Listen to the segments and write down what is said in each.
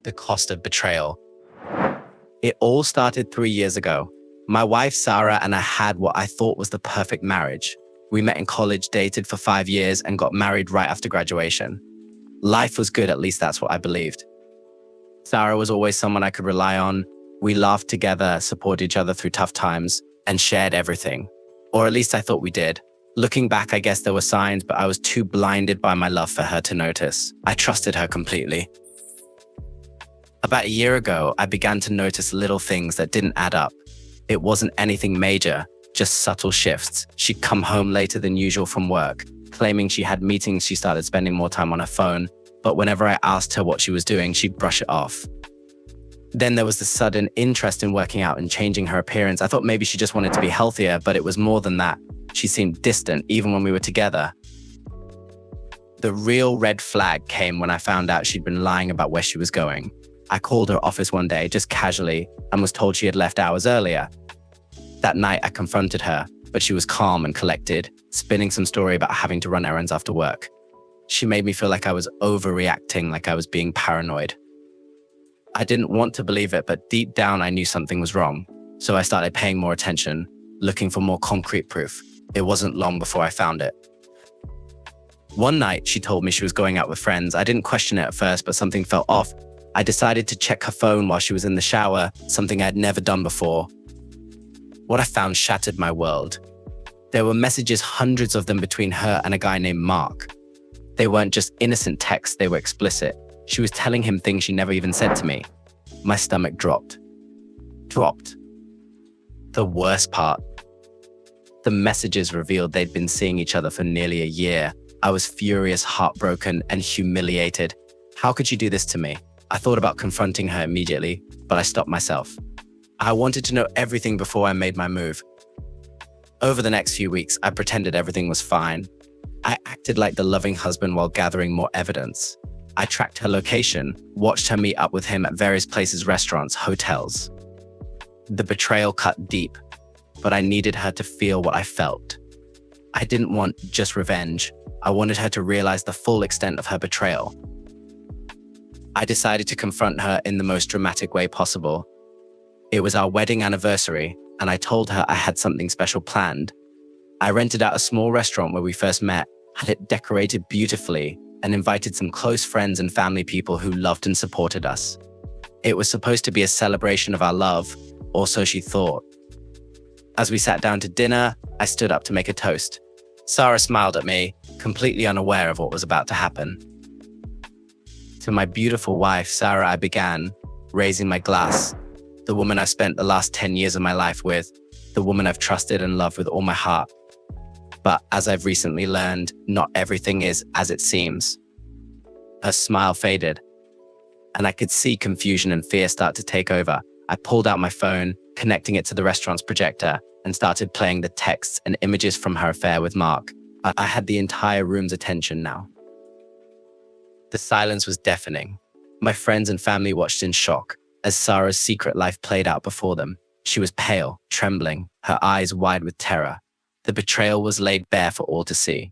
The cost of betrayal. It all started 3 years ago. My wife, Sara, and I had what I thought was the perfect marriage. We met in college, dated for 5 years, and got married right after graduation. Life was good, at least that's what I believed. Sara was always someone I could rely on. We laughed together, supported each other through tough times, and shared everything. Or at least I thought we did. Looking back, I guess there were signs, but I was too blinded by my love for her to notice. I trusted her completely. About a year ago, I began to notice little things that didn't add up. It wasn't anything major, just subtle shifts. She'd come home later than usual from work. Claiming she had meetings, she started spending more time on her phone. But whenever I asked her what she was doing, she'd brush it off. Then there was the sudden interest in working out and changing her appearance. I thought maybe she just wanted to be healthier, but it was more than that. She seemed distant, even when we were together. The real red flag came when I found out she'd been lying about where she was going. I called her office one day, just casually, and was told she had left hours earlier. That night, I confronted her, but she was calm and collected, spinning some story about having to run errands after work. She made me feel like I was overreacting, like I was being paranoid. I didn't want to believe it, but deep down, I knew something was wrong. So I started paying more attention, looking for more concrete proof. It wasn't long before I found it. One night, she told me she was going out with friends. I didn't question it at first, but something felt off. I decided to check her phone while she was in the shower, something I'd never done before. What I found shattered my world. There were messages, hundreds of them, between her and a guy named Mark. They weren't just innocent texts, they were explicit. She was telling him things she never even said to me. My stomach dropped. The worst part. The messages revealed they'd been seeing each other for nearly a year. I was furious, heartbroken, and humiliated. How could she do this to me? I thought about confronting her immediately, but I stopped myself. I wanted to know everything before I made my move. Over the next few weeks, I pretended everything was fine. I acted like the loving husband while gathering more evidence. I tracked her location, watched her meet up with him at various places, restaurants, hotels. The betrayal cut deep, but I needed her to feel what I felt. I didn't want just revenge. I wanted her to realize the full extent of her betrayal. I decided to confront her in the most dramatic way possible. It was our wedding anniversary, and I told her I had something special planned. I rented out a small restaurant where we first met, had it decorated beautifully, and invited some close friends and family people who loved and supported us. It was supposed to be a celebration of our love, or so she thought. As we sat down to dinner, I stood up to make a toast. Sara smiled at me, completely unaware of what was about to happen. To my beautiful wife, Sara, I began, raising my glass. The woman I've spent the last 10 years of my life with, the woman I've trusted and loved with all my heart. But as I've recently learned, not everything is as it seems. Her smile faded, and I could see confusion and fear start to take over. I pulled out my phone, connecting it to the restaurant's projector, and started playing the texts and images from her affair with Mark. I had the entire room's attention now. The silence was deafening. My friends and family watched in shock as Sara's secret life played out before them. She was pale, trembling, her eyes wide with terror. The betrayal was laid bare for all to see.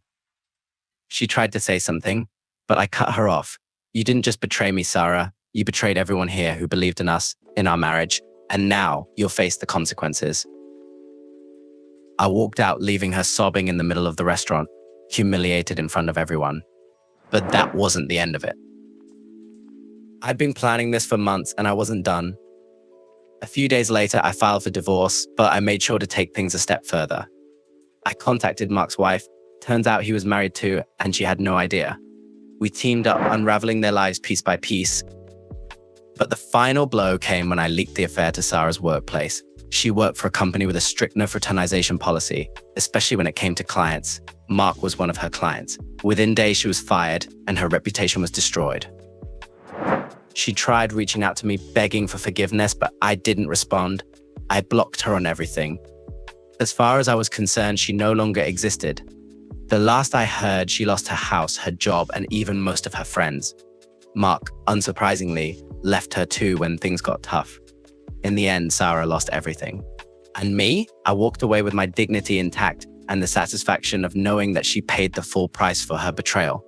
She tried to say something, but I cut her off. You didn't just betray me, Sara. You betrayed everyone here who believed in us, in our marriage, and now you'll face the consequences. I walked out, leaving her sobbing in the middle of the restaurant, humiliated in front of everyone. But that wasn't the end of it. I'd been planning this for months and I wasn't done. A few days later, I filed for divorce, but I made sure to take things a step further. I contacted Mark's wife. Turns out he was married too, and she had no idea. We teamed up, unraveling their lives piece by piece. But the final blow came when I leaked the affair to Sara's workplace. She worked for a company with a strict no fraternization policy, especially when it came to clients. Mark was one of her clients. Within days, she was fired, and her reputation was destroyed. She tried reaching out to me, begging for forgiveness, but I didn't respond. I blocked her on everything. As far as I was concerned, she no longer existed. The last I heard, she lost her house, her job, and even most of her friends. Mark, unsurprisingly, left her too when things got tough. In the end, Sara lost everything. And me? I walked away with my dignity intact and the satisfaction of knowing that she paid the full price for her betrayal.